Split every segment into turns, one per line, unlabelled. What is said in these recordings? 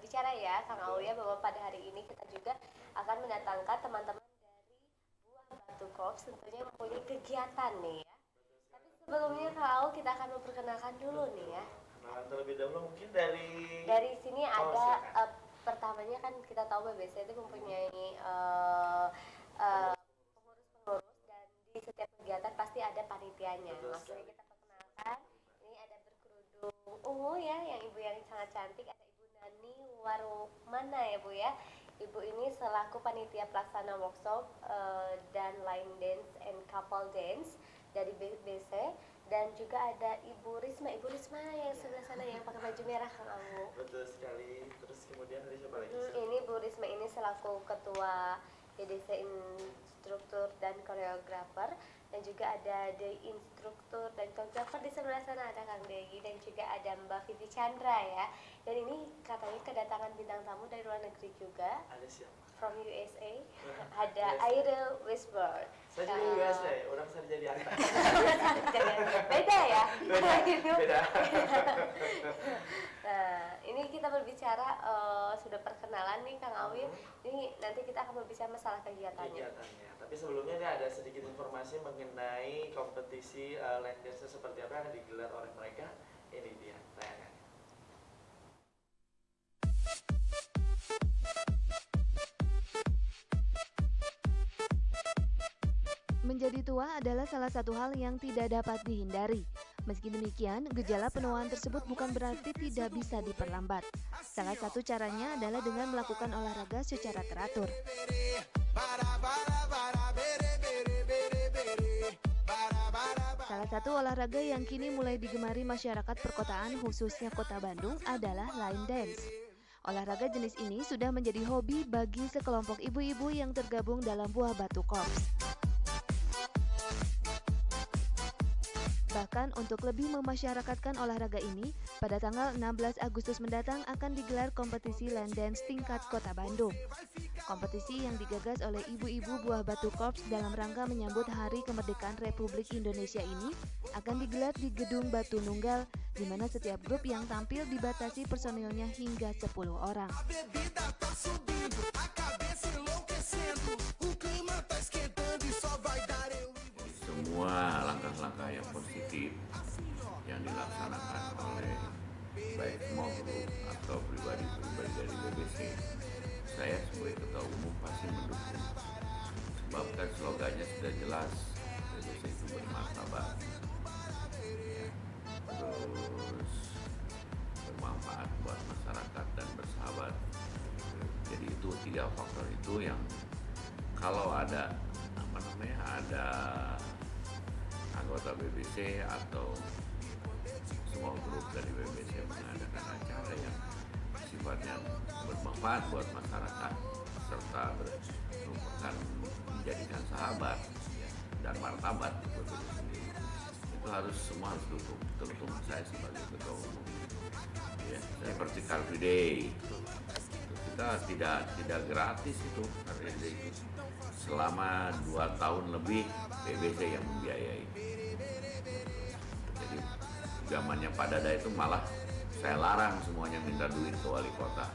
berbicara ya Kang Aulia, bahwa pada hari ini kita juga akan mendatangkan teman-teman dari Buah Batu Corps, tentunya mempunyai kegiatan nih ya. Tapi sebelumnya Kang Au, kita akan memperkenalkan dulu nih ya.
Kenalan terlebih dahulu mungkin dari
sini ada pertamanya kan kita tahu BBC itu mempunyai pengurus-pengurus, dan di setiap kegiatan pasti ada panitianya. Langsung kita perkenalkan, ini ada berkerudung ungu ya, yang ibu yang sangat cantik, ada Ibu Nani Warumana ya Bu ya. Ibu ini selaku panitia pelaksana workshop dan line dance and couple dance dari BBC, dan juga ada Ibu Risma yang sebelah sana yang pakai baju merah Kang Amu.
Betul sekali. Terus kemudian ada siapa lagi?
Ini Bu Risma ini selaku ketua DDC instruktur dan koreografer, dan juga ada The instruktur dan koreografer di sebelah sana ada Kang Degi, dan juga ada Mbak Vivi Chandra ya. Dan ini katanya kedatangan bintang tamu dari luar negeri juga.
Ada siapa?
From USA. Ada Aire Whisper.
Saya jadi USA, orang saya jadi apa?
Beda ya?
Beda.
Nah, ini kita berbicara sudah perkenalan nih Kang Awi. Ini nanti kita akan berbicara masalah kegiatannya.
Tapi sebelumnya ini ada sedikit informasi mengenai kompetisi line dance seperti apa yang akan digelar oleh mereka. Ini dia tayangannya.
Menjadi tua adalah salah satu hal yang tidak dapat dihindari. Meski demikian, gejala penuaan tersebut bukan berarti tidak bisa diperlambat. Salah satu caranya adalah dengan melakukan olahraga secara teratur. Salah satu olahraga yang kini mulai digemari masyarakat perkotaan, khususnya kota Bandung, adalah line dance. Olahraga jenis ini sudah menjadi hobi bagi sekelompok ibu-ibu yang tergabung dalam Buah Batu Corps. Bahkan untuk lebih memasyarakatkan olahraga ini, pada tanggal 16 Agustus mendatang akan digelar kompetisi line dance tingkat Kota Bandung. Kompetisi yang digagas oleh ibu-ibu Buah Batu Corps dalam rangka menyambut Hari Kemerdekaan Republik Indonesia ini akan digelar di Gedung Batu Nunggal, di mana setiap grup yang tampil dibatasi personilnya hingga 10 orang.
Semua langkah-langkah yang positif yang dilaksanakan oleh baik small group atau pribadi-pribadi dari BBC, saya sebagai ketua umum pasti mendukung. Sebab kan slogannya sudah jelas, BBC itu bermartabat, ya, terus bermanfaat buat masyarakat dan bersahabat. Jadi itu 3 faktor itu yang kalau ada ada anggota BBC atau semua grup dari BBC mengadakan acara yang sifatnya bermanfaat buat masyarakat serta merupakan menjadikan sahabat dan martabat buat diri sendiri, itu semua harus dukung, terutama saya sebagai ketua umum. Ya, seperti Car Free Day, kita tidak gratis itu Car Free Day itu. Selama 2 tahun lebih BBC yang membiayai. Jadi zamannya Pak Dada itu malah saya larang semuanya minta duit ke wali kota.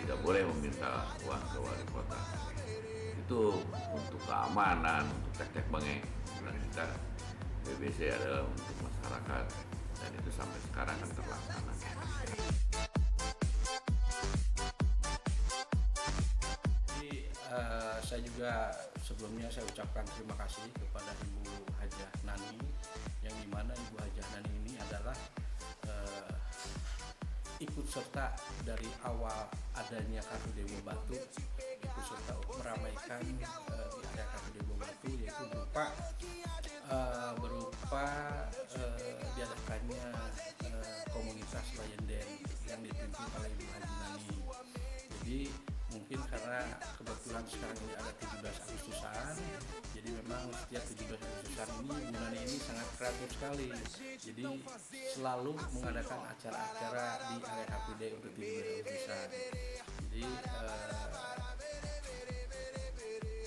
Tidak boleh meminta uang ke wali kota. Itu untuk keamanan, untuk cek-cek bengek. Sebenarnya kita BBC adalah untuk masyarakat, dan itu sampai sekarang kan terlaksana.
Saya juga sebelumnya saya ucapkan terima kasih kepada Ibu Hajah Nani, yang dimana Ibu Hajah Nani ini adalah ikut serta dari awal adanya Car Free Day Buah Batu, ikut serta meramaikan di area Car Free Day Buah Batu, yaitu berupa diadakannya komunitas Lion Dance yang dipimpin oleh Ibu Hajah Nani. Jadi mungkin karena kebetulan sekarang ini ada 17 Agustusan, jadi memang setiap 17 Agustusan ini Bu Nani ini sangat kreatif sekali. Jadi selalu mengadakan acara-acara di area Car Free Day untuk 17 Agustusan. Jadi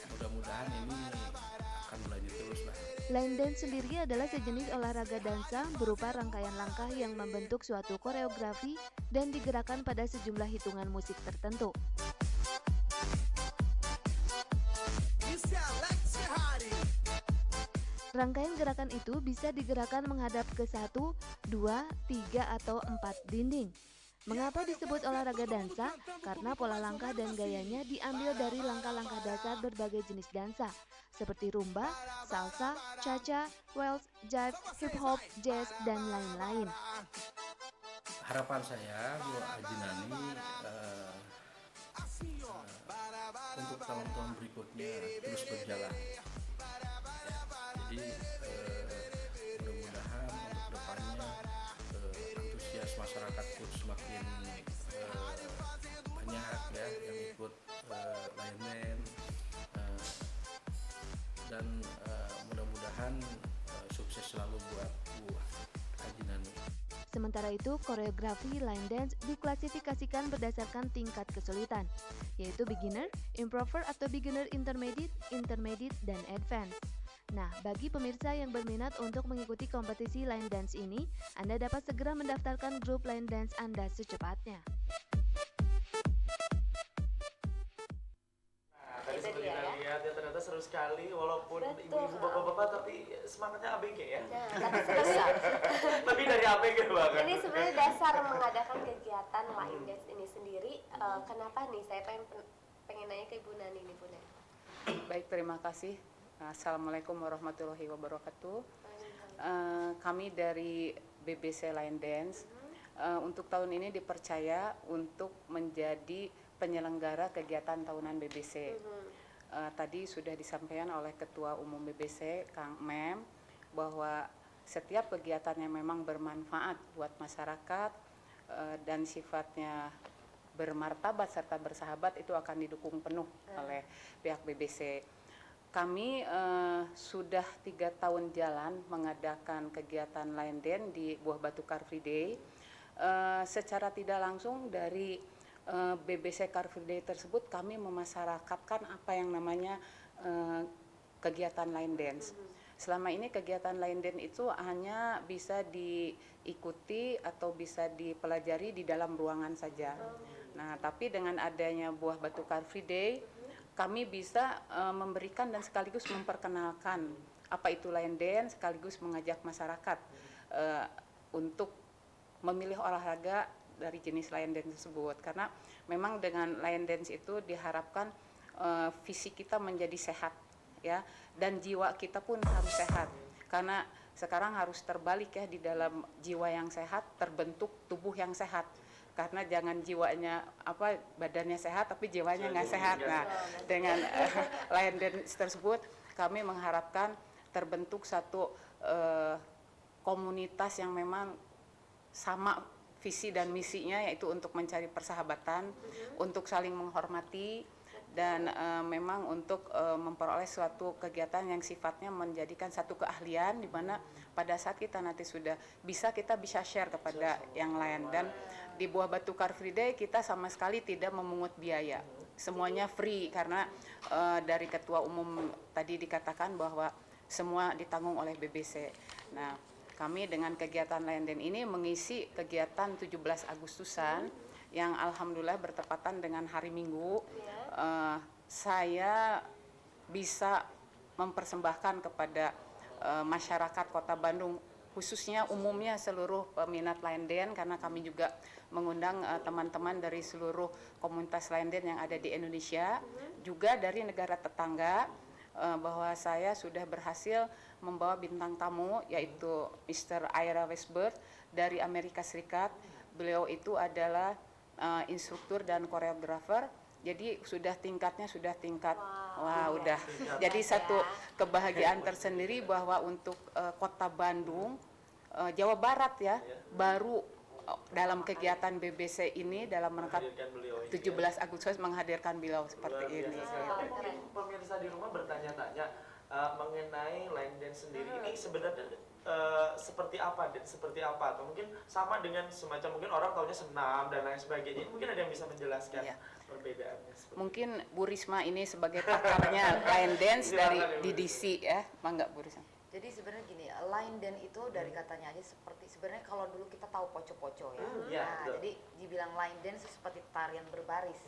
mudah-mudahan ini akan berlanjut terus lah.
Line dance sendiri adalah sejenis olahraga dansa berupa rangkaian langkah yang membentuk suatu koreografi dan digerakkan pada sejumlah hitungan musik tertentu. Rangkaian gerakan itu bisa digerakkan menghadap ke 1, 2, 3, atau 4 dinding. Mengapa disebut olahraga dansa? Karena pola langkah dan gayanya diambil dari langkah-langkah dasar berbagai jenis dansa, seperti rumba, salsa, cha-cha, waltz, jive, hip-hop, jazz, dan lain-lain.
Harapan saya Bu Ajinani untuk tahun-tahun berikutnya terus berjalan. Jadi mudah-mudahan untuk depannya antusias masyarakat pun semakin banyak ya yang ikut line dance dan mudah-mudahan sukses selalu buat Bu Ajinani.
Sementara itu, koreografi line dance diklasifikasikan berdasarkan tingkat kesulitan, yaitu beginner, improver atau beginner intermediate, intermediate, dan advance. Nah, bagi pemirsa yang berminat untuk mengikuti kompetisi line dance ini, Anda dapat segera mendaftarkan grup line dance Anda secepatnya.
Nah, tadi
Itu
seperti
dia,
kita
ya.
lihat ya, ternyata seru sekali walaupun
Betul.
ibu-ibu bapak-bapak tapi semangatnya ABG ya.
Nah, tapi sebenarnya
Lebih dari ABG bahkan.
ini sebenarnya dasar mengadakan kegiatan line dance ini sendiri. Kenapa nih? Saya pengen nanya ke Ibu Nani nih, Bu Nani.
Baik, terima kasih. Assalamualaikum warahmatullahi wabarakatuh. Kami dari BBC Line Dance untuk tahun ini dipercaya untuk menjadi penyelenggara kegiatan tahunan BBC. Tadi sudah disampaikan oleh Ketua Umum BBC, Kang Mem, bahwa setiap kegiatan yang memang bermanfaat buat masyarakat dan sifatnya bermartabat serta bersahabat itu akan didukung penuh oleh pihak BBC. Kami sudah 3 tahun jalan mengadakan kegiatan line dance di Buah Batu Car Free Day. Secara tidak langsung dari BBC Car Free Day tersebut kami memasyarakatkan apa yang namanya kegiatan line dance. Selama ini kegiatan line dance itu hanya bisa diikuti atau bisa dipelajari di dalam ruangan saja. Nah, tapi dengan adanya Buah Batu Car Free Day, kami bisa memberikan dan sekaligus memperkenalkan apa itu line dance, sekaligus mengajak masyarakat untuk memilih olahraga dari jenis line dance tersebut. Karena memang dengan line dance itu diharapkan fisik kita menjadi sehat, ya, dan jiwa kita pun harus sehat. Karena sekarang harus terbalik ya, di dalam jiwa yang sehat terbentuk tubuh yang sehat. Karena jangan jiwanya badannya sehat tapi jiwanya nggak sehat. Nah, dengan line dance tersebut kami mengharapkan terbentuk satu komunitas yang memang sama visi dan misinya, yaitu untuk mencari persahabatan, untuk saling menghormati, dan memang untuk memperoleh suatu kegiatan yang sifatnya menjadikan satu keahlian, di mana pada saat kita nanti sudah kita bisa share kepada yang lain. Dan di Buah Batu Car Free Day kita sama sekali tidak memungut biaya, semuanya free, karena dari Ketua Umum tadi dikatakan bahwa semua ditanggung oleh BBC. Nah, kami dengan kegiatan line dance ini mengisi kegiatan 17 Agustusan yang alhamdulillah bertepatan dengan hari Minggu. Saya bisa mempersembahkan kepada masyarakat Kota Bandung, khususnya umumnya seluruh peminat line dance, karena kami juga mengundang teman-teman dari seluruh komunitas line dance yang ada di Indonesia, juga dari negara tetangga, bahwa saya sudah berhasil membawa bintang tamu, yaitu Mr. Ira Westberg dari Amerika Serikat. Beliau itu adalah instruktur dan koreografer. Jadi tingkatnya sudah tingkat udah. Jadi satu kebahagiaan tersendiri bahwa untuk Kota Bandung, Jawa Barat ya, baru dalam kegiatan BBC ini dalam rangka 17 Agustus menghadirkan beliau seperti ini.
Mungkin pemirsa di rumah bertanya-tanya mengenai line dance sendiri ini sebenarnya seperti apa atau mungkin sama dengan semacam, mungkin orang taunya senam dan lain sebagainya, mungkin ada yang bisa menjelaskan perbedaannya.
Mungkin Bu Risma ini sebagai pakarnya line dance dari DDC ya, Mangga Bu Risma.
Jadi sebenarnya gini, line dance itu dari katanya aja seperti sebenarnya kalau dulu kita tahu poco-poco ya.
Iya,
Nah,
betul.
jadi dibilang line dance itu seperti tarian berbaris.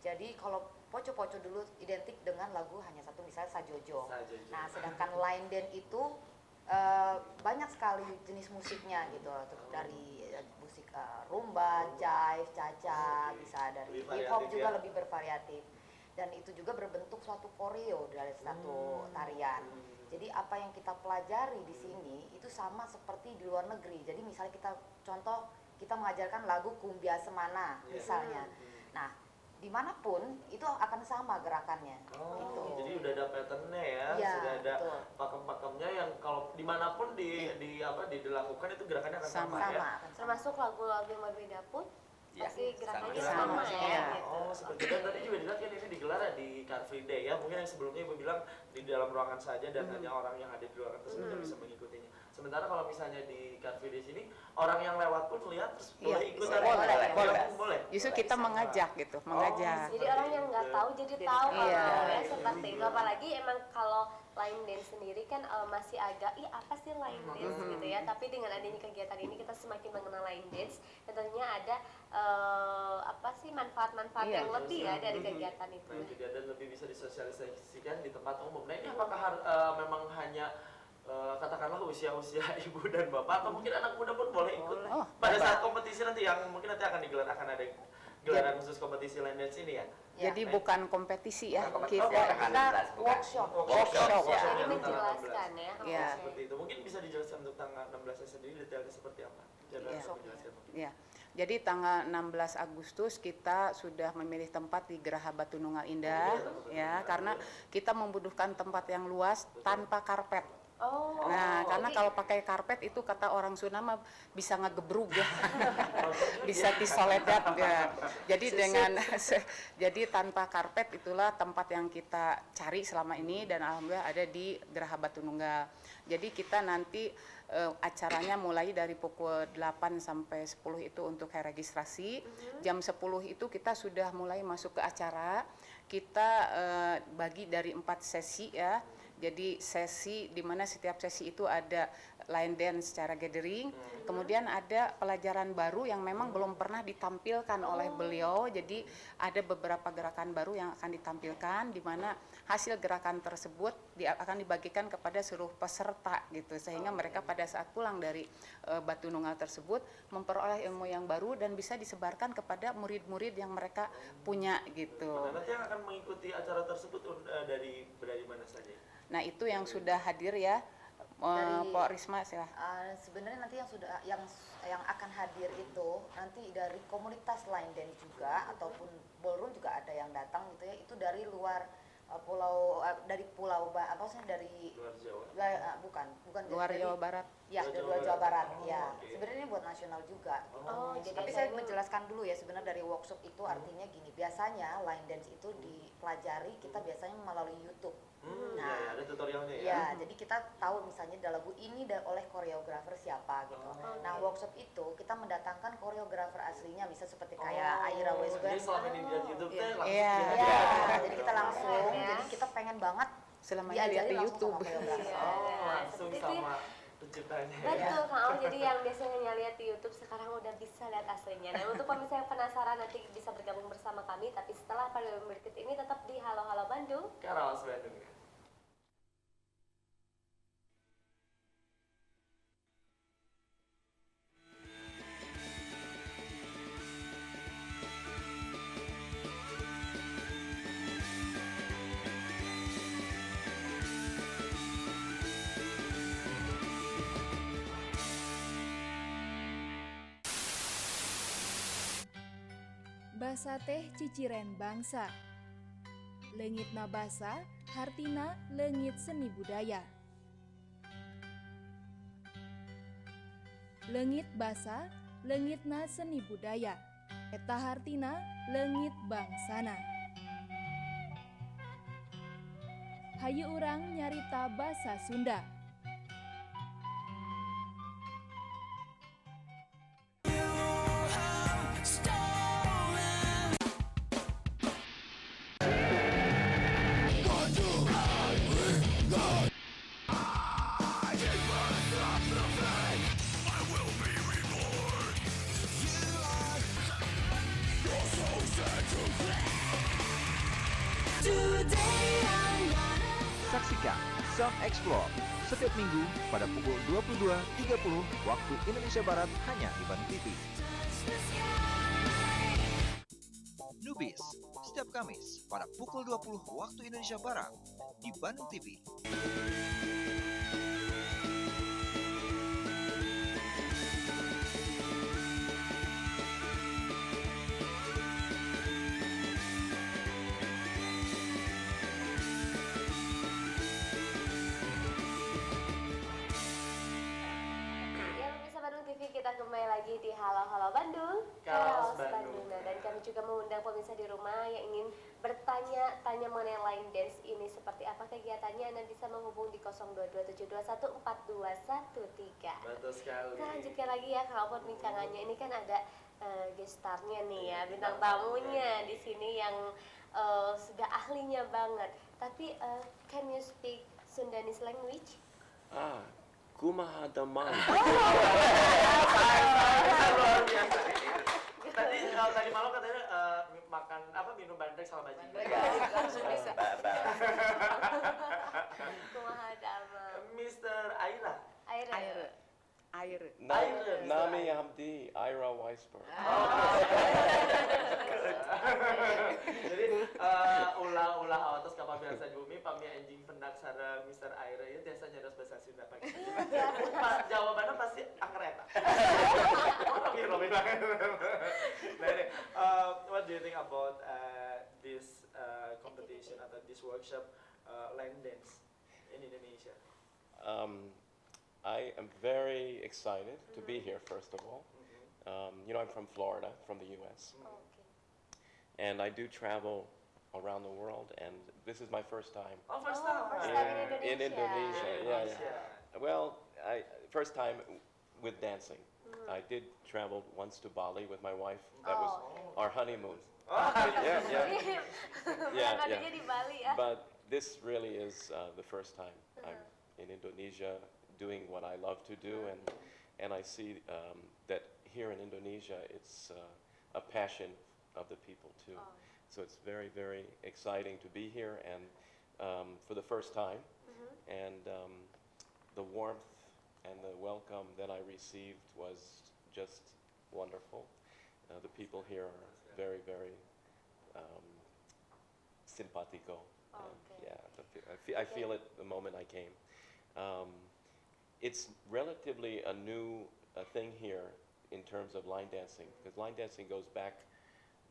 Jadi kalau poco-poco dulu identik dengan lagu hanya satu, misalnya Sajojo.
Sajojo.
Nah, sedangkan line dance itu banyak sekali jenis musiknya gitu, dari musik rumba, jive, cha-cha, bisa dari
Lebih
hip hop
variatif
juga
ya.
lebih bervariatif. Dan itu juga berbentuk suatu koreo dari satu tarian. Jadi apa yang kita pelajari di sini itu sama seperti di luar negeri. Jadi misalnya kita mengajarkan lagu Kumbia Semana misalnya. Nah, dimanapun itu akan sama gerakannya.
Oh,
gitu.
jadi udah ada patternnya ya,
Iya,
sudah ada
betul.
pakem-pakemnya yang kalau dimanapun dilakukan itu gerakannya akan sama,
Sama.
ya.
akan sama.
Termasuk lagu-lagu yang berbeda pun pasti gerakannya
Sama,
sama, ya.
iya.
Gitu.
Oh, seperti itu. Dan tadi juga dilihat kan ini digelar di Car Free Day ya. Mungkin yang sebelumnya Ibu bilang di dalam ruangan saja dan hanya orang yang ada di ruangan tersebut yang bisa mengikutinya. Sementara kalau misalnya di Car Free Day sini, orang yang lewat pun lihat terus
Iya,
boleh ikut
boleh,
atau
boleh,
boleh.
boleh.
Justru kita mengajak gitu, mengajak.
Jadi orang yang nggak tahu jadi tahu
Iya.
ya, seperti itu. Apalagi emang kalau line dance sendiri kan masih agak apa sih line dance gitu ya. Tapi dengan adanya kegiatan ini kita semakin mengenal line dance dan tentunya ada apa sih manfaat-manfaat
Iya.
yang lebih ya dari kegiatan itu.
Nah, juga dan lebih bisa disosialisasikan di tempat umum. Nah, ini apakah memang hanya katakanlah usia-usia ibu dan bapak atau mungkin anak muda pun boleh ikut
Oh,
pada
boleh.
saat kompetisi nanti yang mungkin nanti akan digelar, akan ada gelaran khusus kompetisi line dance ini ya?
Jadi bukan kompetisi ya,
Bukan
kita
kompetisi.
Kita workshop.
Workshop.
Jadi
yang tanggal
menjelaskan
16.
ya.
Iya.
Oke.
Seperti itu. Mungkin bisa dijelaskan untuk tanggal 16 sendiri detailnya seperti apa? Jangan
Iya.
menjelaskan.
Ya, jadi tanggal 16 Agustus kita sudah memilih tempat di Geraha Batu Nunggal Indah, ya, karena kita membutuhkan tempat yang luas tanpa karpet.
Oh.
Nah, karena kalau pakai karpet itu kata orang Sunda mah bisa ngegebrug ya, bisa disoledat ya. Jadi jadi tanpa karpet itulah tempat yang kita cari selama ini dan alhamdulillah ada di Geraha Batu Nunggal. Jadi kita nanti acaranya mulai dari pukul 8 sampai 10 itu untuk registrasi. Jam 10 itu kita sudah mulai masuk ke acara. Kita bagi dari 4 sesi ya. Jadi sesi di mana setiap sesi itu ada line dance secara gathering, kemudian ada pelajaran baru yang memang belum pernah ditampilkan oleh beliau. Jadi ada beberapa gerakan baru yang akan ditampilkan di mana hasil gerakan tersebut akan dibagikan kepada seluruh peserta gitu, sehingga mereka pada saat pulang dari Batu Nunggal tersebut memperoleh ilmu yang baru dan bisa disebarkan kepada murid-murid yang mereka punya gitu.
Nah, nanti yang akan mengikuti acara tersebut dari mana saja?
Nah, itu yang sudah hadir ya,
Dari-
Pak Risma silahkan.
Sebenarnya nanti yang akan hadir itu nanti dari komunitas line dance juga ataupun ballroom juga ada yang datang gitu ya, itu dari luar dari pulau apa sih dari
Luar Jawa.
bukan
Luar
dari-
Jawa Barat.
Ya,
Luar
dari
Jawa
luar Jawa
Barat.
Barat.
Oh,
Ya,
oke.
sebenarnya ini buat nasional juga.
Oh, jadi
Tapi saya
ini-
menjelaskan dulu ya, sebenarnya dari workshop itu artinya gini, biasanya line dance itu dipelajari kita biasanya melalui YouTube.
Ya, ada tutorialnya ya.
Ya, jadi kita tahu misalnya ada lagu ini oleh koreografer siapa gitu. Nah, workshop itu kita mendatangkan koreografer aslinya, bisa seperti kayak Aira
Jadi
Westband.
selama ini di YouTube teh langsung
Iya.
diajar.
Ya, jadi kita langsung,
Ya.
jadi kita pengen banget
Selama ini lihat
diajari
di
langsung
YouTube.
sama koreografer.
Iya.
Oh, langsung
Seperti itu ya.
sama penciptanya.
Betul, Kang Om. Jadi yang biasanya lihat di YouTube sekarang udah bisa lihat aslinya. Nah, untuk pemirsa yang penasaran nanti bisa bergabung bersama kami, tapi setelah pada berikut ini tetap di Halo Halo Bandung.
Karawas Bandung ya.
Basa teh ciciren bangsa. Leungitna basa, hartina leungit seni budaya. Leungit basa, leungitna seni budaya. Eta hartina leungit bangsana. Hayu urang nyarita basa Sunda.
Saksikan Sound Explore setiap minggu pada pukul 22.30 waktu Indonesia Barat hanya di Bandung TV. Nubis setiap Kamis pada pukul 20 waktu Indonesia Barat di Bandung TV.
Ya, pemirsa Bandung TV, kita kembali lagi di Halo Halo Bandung.
Kaos
Bandung. Nah, dan kami juga mengundang pemirsa di rumah yang ingin bertanya-tanya mengenai line dance ini seperti apa kegiatannya. Anda bisa menghubung di 0227214213.
Betul sekali.
Kita lanjutkan lagi ya kalau perbincangannya. Ini kan ada guest star-nya nih ya, bintang tamunya di sini yang sudah ahlinya banget. Tapi can you speak Sundanese language?
Kumaha damang.
Luar biasa. Tadi malam katanya makan minum bandrek sama bajingan.
Langsung bisa.
Kumaha damang.
Mr. Aira.
Air.
Nami Abdi Ira Weisberg.
Jadi ulah awatos kapal biasa bumi pami anjing pendak sareng Mr. Aira ieu tiasa nyados bahasa Sunda pagi. Jawabannya pasti angker eta. Romi banget. What do you think about this competition atau this workshop line dance in Indonesia?
I am very excited to be here, first of all. I'm from Florida, from the U.S.
Okay.
And I do travel around the world, and this is my first time.
Oh, first time.
First time in
In Indonesia, yeah. Well, first time with dancing. I did travel once to Bali with my wife. That was our honeymoon.
Berangkatnya di Bali ya.
But this really is the first time I'm in Indonesia doing what I love to do, and I see that here in Indonesia it's a passion of the people too. So it's very, very exciting to be here, and for the first time, and the warmth and the welcome that I received was just wonderful. The people here are very, very simpatico. I feel it the moment I came. It's relatively a new thing here in terms of line dancing, because line dancing goes back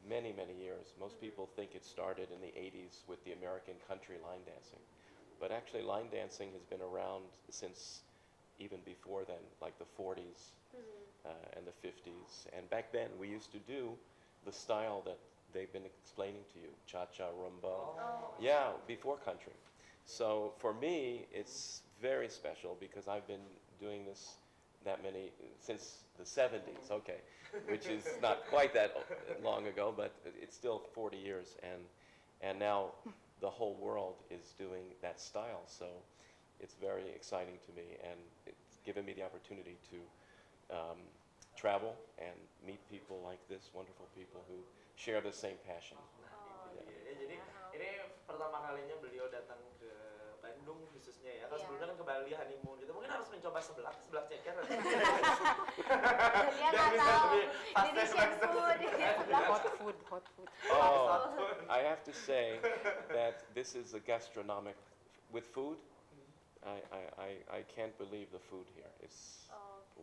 many, many years. Most people think it started in the 80s with the American country line dancing. But actually line dancing has been around since even before then, like the 40s and the 50s. And back then we used to do the style that they've been explaining to you, cha-cha, rumba. Yeah, before country. So for me, it's very special because I've been doing this since the 70s, which is not quite that long ago, but it's still 40 years, and now the whole world is doing that style, so it's very exciting to me, and it's given me the opportunity to travel and meet people like this, wonderful people who share the same passion.
Jadi ini pertama kalinya beliau datang ke Bandung khususnya ya. Kalau sebelumnya kan ke Bali honeymoon gitu. Mungkin harus mencoba sebelah ceker.
Dia nggak tahu Indonesian food.
Hot food.
I have to say that this is a gastronomic with food. I can't believe the food here. It's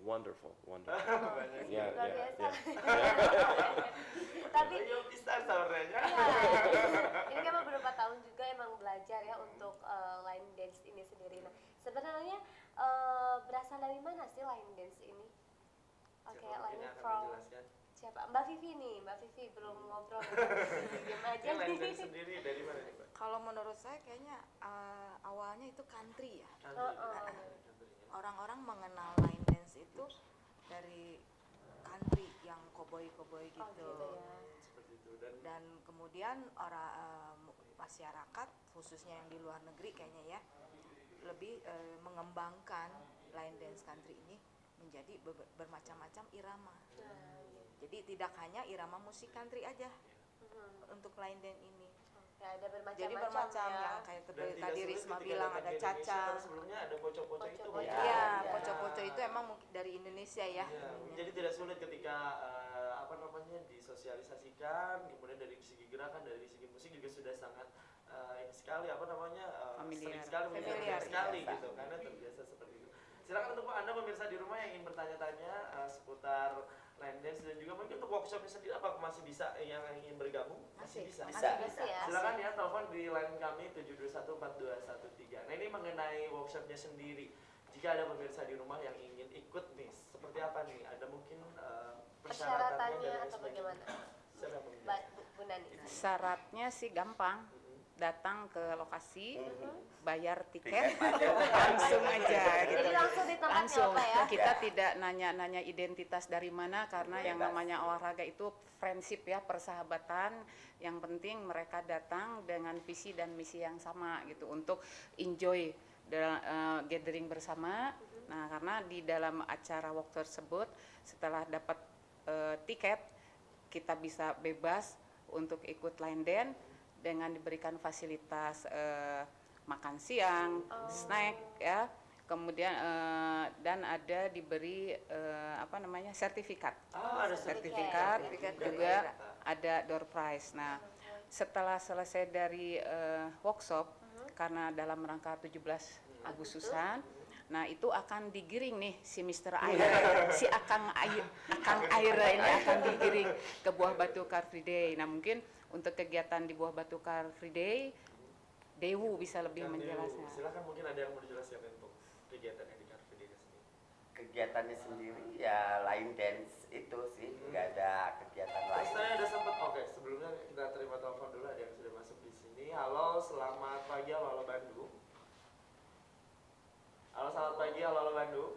wonderful.
Luar biasa. Tapi ini kan beberapa tahun juga emang belajar ya untuk line dance ini sendiri. Nah, sebenarnya berasal dari mana sih line dance ini? Line from siapa? Mbak Vivi nih, Mbak Vivi belum ngobrol. Diam aja.
Line dance sendiri dari mana nih, Mbak?
Kalau menurut saya kayaknya awalnya itu country ya. Orang-orang mengenal line dance itu dari country yang cowboy-cowboy gitu. Dan kemudian orang masyarakat khususnya yang di luar negeri kayaknya ya lebih mengembangkan line dance country ini menjadi bermacam-macam irama. Jadi tidak hanya irama musik country aja untuk line dance ini.
ada bermacam-macam.
Jadi bermacam
ya.
yang kayak
Dan tidak
tadi
sulit
Risma
ketika
bilang
datang
ada
ke Indonesia,
caca.
kan sebelumnya ada poco-poco itu.
Poco-poco.
Bu.
Iya,
Ya.
poco-poco itu emang mungkin dari Indonesia ya.
Iya, jadi tidak sulit ketika apa namanya disosialisasikan, kemudian dari segi gerakan, dari segi musik juga sudah sangat ini sekali apa namanya
Familiar.
sering sekali,
Familiar,
sekali
biasa.
gitu, karena terbiasa seperti itu. Silakan untuk Anda pemirsa di rumah yang ingin bertanya-tanya seputar line dance dan juga mungkin untuk workshopnya sendiri apa masih bisa yang ingin bergabung masih bisa.
Masih ya.
Silakan ya telepon di line kami 7214213. Nah ini mengenai workshopnya sendiri. Jika ada pemirsa di rumah yang ingin ikut nih, seperti apa nih? Ada mungkin persyaratannya
Persyaratannya
dan lain
atau
sebagainya.
bagaimana?
Siapa yang menjelaskan?
Bu Nani.
Syaratnya sih gampang. Datang ke lokasi,
Mhm.
bayar tiket, langsung aja gitu.
Jadi langsung di tempat
Langsung.
ya Pak ya?
Kita tidak nanya-nanya identitas dari mana karena yang namanya olahraga itu friendship ya, persahabatan. Yang penting mereka datang dengan visi dan misi yang sama gitu untuk enjoy gathering bersama. Nah, karena di dalam acara walk tersebut setelah dapat tiket kita bisa bebas untuk ikut line dance dengan diberikan fasilitas makan siang, snack ya. Kemudian dan ada diberi apa namanya sertifikat.
Ada
Sertifikat juga ada door prize. Nah, setelah selesai dari workshop karena dalam rangka 17 Agustusan, nah itu akan digiring nih si Mr. Aira, si Akang Aira ini akan digiring ke Buah Batu Car Free Day. Nah mungkin untuk kegiatan di Buah Batu Car Free Day, Dewu bisa lebih menjelaskan.
Silakan mungkin ada yang mau dijelaskan untuk kegiatan yang di Car Free Day sendiri.
Kegiatannya sendiri ya line dance itu sih, nggak ada kegiatan lain.
Saya ada sempat, oke sebelumnya kita terima telepon dulu, ada yang sudah masuk di sini. Halo, selamat pagi, halo Bandung. Halo, selamat pagi, halo Bandung.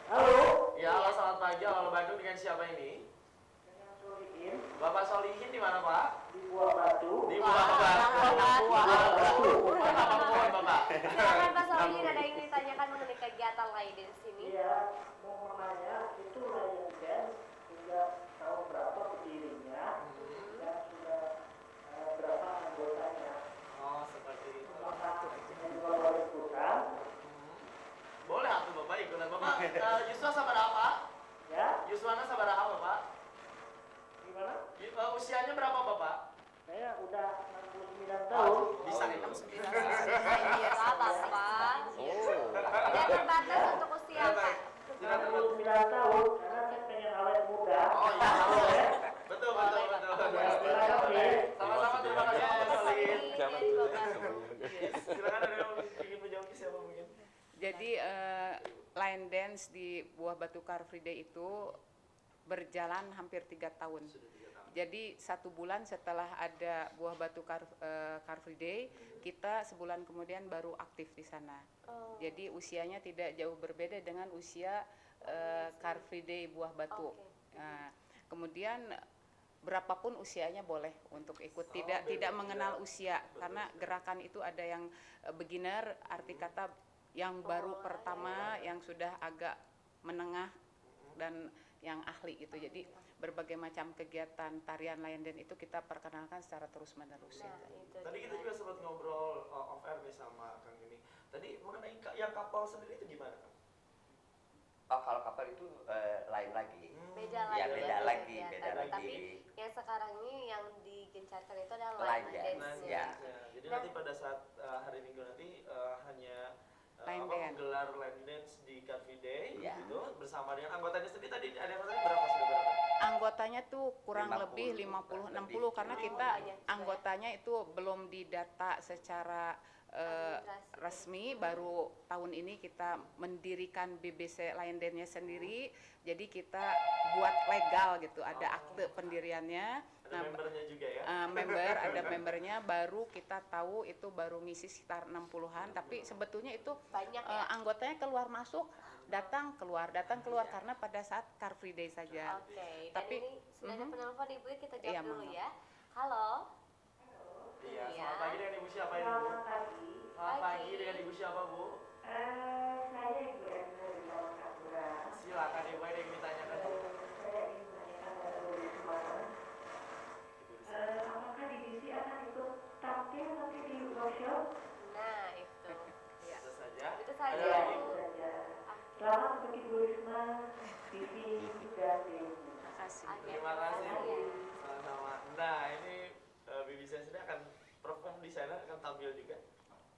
Halo. Ya, halo, selamat pagi, halo Bandung, dengan siapa ini? Dengan Solihin. Bapak Solihin di mana Pak? Di Buah Batu. Di Buah Batu. Buah Bapak.
Silakan Pak Solihin, ada yang ditanyakan mengenai kegiatan lain di sini?
Iya, mau menanya itu line dance sudah tahu berapa berdirinya dan sudah berapa anggotanya.
Oh, seperti itu.
Apakah ini juga boleh ikutan?
Boleh atuh Bapak ikutan Bapak. Yuswa sabar apa?
Ya,
Yuswana sabar apa Bapak?
gimana?
Usianya berapa Bapak?
Saya udah 69 tahun.
Bisa nih.
Iya Bapak. Ada terbatas untuk usia Pak.
69 tahun karena saya pengen awet muda.
Oh iya. Betul. Sama-sama, terima kasih Bapak Solihin. Silakan ada yang ingin menjawab siapa mungkin?
Jadi line dance di Buah Batu Car Free Day itu berjalan hampir 3 tahun. Jadi 1 bulan setelah ada Buah Batu Car Free Day, kita sebulan kemudian baru aktif di sana. Jadi usianya tidak jauh berbeda dengan usia Car Free Day Buah Batu. Nah, kemudian berapapun usianya boleh untuk ikut, tidak mengenal usia karena gerakan itu ada yang beginner, arti kata yang baru pertama, yang sudah agak menengah dan yang ahli gitu. Jadi berbagai macam kegiatan tarian line dance itu kita perkenalkan secara terus-menerus.
Tadi kita juga sempat ngobrol off air nih sama Kang ini. Tadi mengenai yang kapal sendiri itu gimana Kang?
Oh, kalau kapal itu lain lagi.
Beda lagi.
Ya, beda lagi.
Tapi yang sekarang ini yang digencarkan itu adalah
Line
line
dance,
dance.
ya.
Jadi nanti pada saat hari Minggu nanti hanya
Line dance.
menggelar line dance di Car Free Day
Ya.
gitu bersama dengan anggotanya sendiri. Tadi ada yang tadi berapa sudah berapa?
Anggotanya tuh kurang
50,
lebih 50-60 karena kita anggotanya itu belum didata secara resmi, baru tahun ini kita mendirikan BBC Line Dance-nya sendiri, jadi kita buat legal gitu, ada akte pendiriannya.
Ada membernya juga ya?
Ada membernya, baru kita tahu itu baru ngisi sekitar 60-an, tapi sebetulnya itu
Banyak ya?
anggotanya keluar masuk, datang keluar karena pada saat Car Free Day saja.
Oke, dan
Tapi
ini sudah ada penelpon Ibu, kita jawab
Iya,
dulu
Mama.
ya. Halo.
Iya,
Iya.
selamat pagi dengan Ibu siapa ini Bu? Selamat pagi dengan Ibu siapa Bu?
Saya Ibu Elsa di Bawangkapura.
Silakan Ibu, ada yang ditanyakan Bu.
Saya ingin menanyakan pada Bu Risma. Apakah di sini akan ikut TV dan di
Terima kasih.
Terima kasih Bu. Sama-sama. Nah ini BBC sendiri akan perform di sana, akan tampil juga.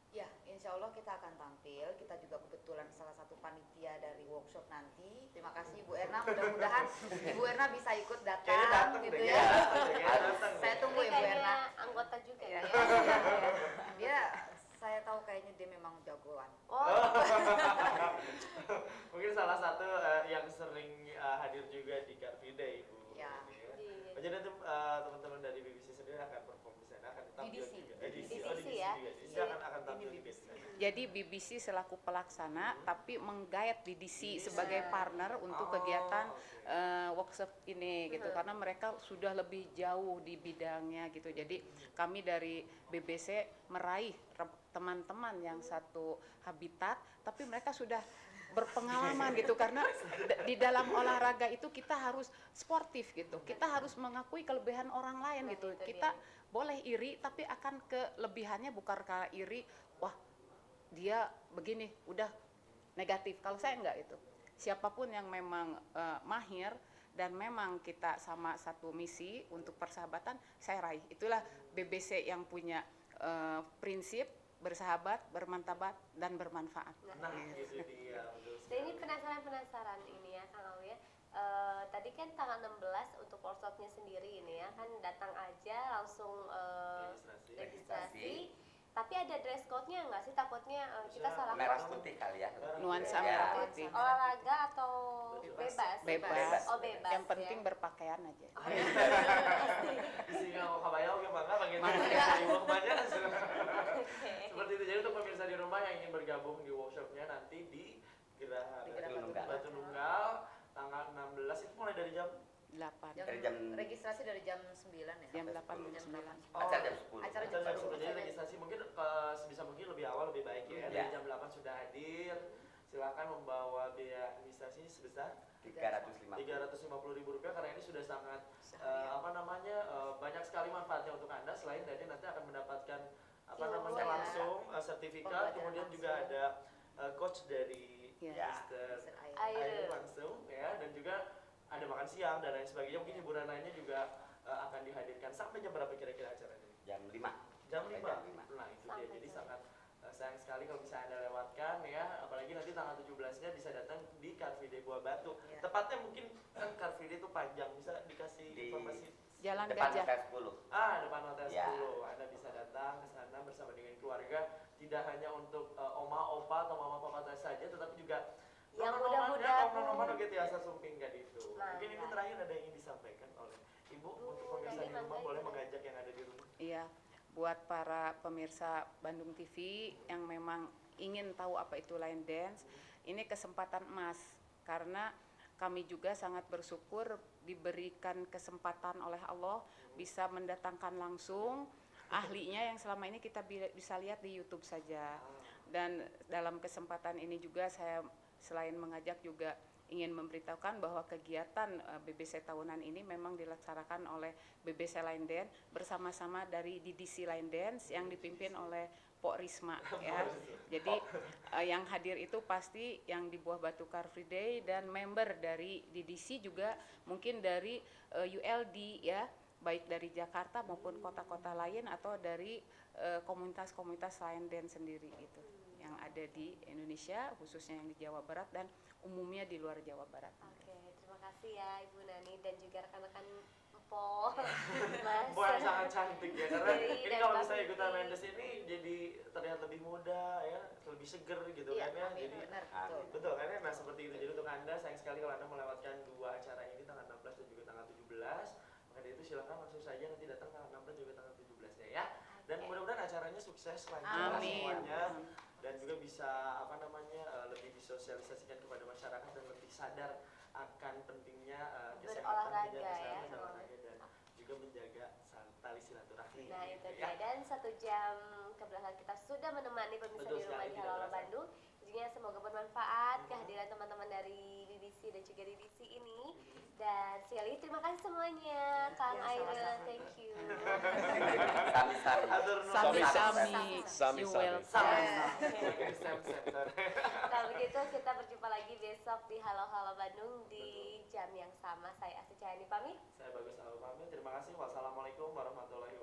Ya, insya Allah kita akan tampil. Kita juga kebetulan salah satu panitia dari workshop nanti. Terima kasih Ibu Erna. Mudah-mudahan Ibu Erna bisa ikut
Kayaknya
datang
datang
gitu
deh,
ya.
kayaknya datang
Saya
deh.
tunggu
Ini
Ibu Erna.
kayaknya anggota juga ya.
Dia, saya tahu kayaknya dia memang jagoan.
Oh,
Mungkin salah satu yang sering hadir juga di Car Free Day, Bu.
Ya.
Jadi nanti teman-teman dari BBC sendiri akan perform di sana, akan tampil
BBC.
juga.
BBC
Oh, di
ya.
juga. BBC akan tampil juga di sana.
Jadi BBC selaku pelaksana, tapi menggait DDC sebagai partner untuk kegiatan workshop ini gitu, karena mereka sudah lebih jauh di bidangnya gitu. Jadi kami dari BBC meraih teman-teman yang satu habitat, tapi mereka sudah berpengalaman gitu, karena di dalam olahraga itu kita harus sportif gitu, kita harus mengakui kelebihan orang lain gitu. Kita boleh iri, tapi akan kelebihannya bukan karena iri, wah dia begini udah negatif. Kalau saya enggak itu, siapapun yang memang mahir dan memang kita sama satu misi untuk persahabatan, saya raih. Itulah BBC yang punya prinsip bersahabat, bermartabat, dan bermanfaat.
Nah, itu dia. Betul
Saya ini penasaran ini ya Kang Awi ya. Tadi kan tanggal 16 untuk workshopnya sendiri ini ya, kan datang aja langsung registrasi. Tapi ada dress code-nya nggak sih? Takutnya kita salah
Merah
kostum.
putih kali ya.
Nuansa
Ya.
merah putih.
Olahraga atau bebas?
Bebas.
Oh bebas.
Yang penting
ya.
berpakaian aja.
Isi nggak mau kabaya oke bangga bagian di workshopnya. Seperti itu. Jadi untuk pemirsa di rumah yang ingin bergabung di workshopnya nanti di Geraha Batu Nunggal tanggal 16 itu mulai dari jam
8.
Registrasi dari jam 9 ya.
Jam 8 jam 9.
Acara jam 10.
Acara
jam
jam
10.
10.
Jadi registrasi mungkin sebisa mungkin lebih awal lebih baik ya. Dari jam 8 sudah hadir. Silakan membawa biaya administrasi sebesar Rp350.000 karena ini sudah sangat banyak sekali manfaatnya untuk Anda. Selain dari nanti akan mendapatkan langsung sertifikat, kemudian juga ada coach dari Mr. Air langsung ya, dan juga ada makan siang dan lain sebagainya. Mungkin hiburan lainnya juga akan dihadirkan. Sampai jam berapa kira-kira acaranya?
Jam 5.
Jam 5. Nah, itu dia. Jadi sangat sayang sekali kalau bisa Anda lewatkan ya, apalagi nanti tanggal 17-nya bisa datang di Car Free Day Buah Batu. Tepatnya mungkin kan Car Free Day itu panjang, bisa dikasih informasi?
Jalan
depan
Gajah.
Hotel 10.
Depan Hotel 10. Anda bisa datang ke sana bersama dengan keluarga, tidak hanya untuk oma, opa atau mama papa saja, tetapi juga
yang muda-muda
nomor gitu ya, sumping gak itu. Mungkin ini terakhir ada yang ingin disampaikan oleh Ibu untuk pemirsa di rumah, boleh mengajak yang ada di rumah.
Iya, buat para pemirsa Bandung TV yang memang ingin tahu apa itu line dance, ini kesempatan emas karena kami juga sangat bersyukur diberikan kesempatan oleh Allah bisa mendatangkan langsung ahlinya yang selama ini kita bisa lihat di YouTube saja. Dan dalam kesempatan ini juga saya selain mengajak juga ingin memberitahukan bahwa kegiatan BBC tahunan ini memang dilaksanakan oleh BBC Line Dance bersama-sama dari DDC Line Dance yang dipimpin oleh Pok Risma ya. Jadi yang hadir itu pasti yang di Buah Batu Car Free Day dan member dari DDC juga mungkin dari ULD ya, baik dari Jakarta maupun kota-kota lain atau dari komunitas-komunitas Line Dance sendiri itu yang ada di Indonesia, khususnya yang di Jawa Barat dan umumnya di luar Jawa Barat.
Oke, terima kasih ya Ibu Nani dan juga rekan-rekan Empo, Mas.
Empo yang sangat cantik ya, karena ini
dan
kalau
Mbak
misalnya ikutan
Vivi.
Line Dance ini jadi terlihat lebih muda ya, lebih seger gitu kan ya. Jadi betul kan ya, nah seperti itu. Jadi untuk Anda sayang sekali kalau Anda melewatkan dua acara ini tanggal 16 dan juga tanggal 17. Maka dari itu silakan langsung saja nanti datang tanggal 16 juga tanggal 17-nya ya. Dan mudah-mudahan acaranya sukses lancar semuanya dan juga bisa lebih disosialisasikan kepada masyarakat dan lebih sadar akan pentingnya kesehatan,
Berolahraga
menjaga
ya.
kesehatan, olahraga dan juga menjaga tali silaturahmi.
Nah itu
ya.
dia, dan 1 jam kebelakang kita sudah menemani pemirsa
Betul
di rumah
sekali,
di
tidak
Halo
terasa.
Bandung. Tentunya semoga bermanfaat kehadiran teman-teman dari BBC dan juga DDC ini. Dan sekali lagi terima kasih semuanya. Kang Aira, thank you.
Sami-sami. You welcome.
Kalau begitu kita berjumpa lagi besok di Halo Halo Bandung di jam yang sama. Saya Asti Cahyani pamit.
Saya Bagus Alfa pamit. Terima kasih. Wassalamualaikum warahmatullahi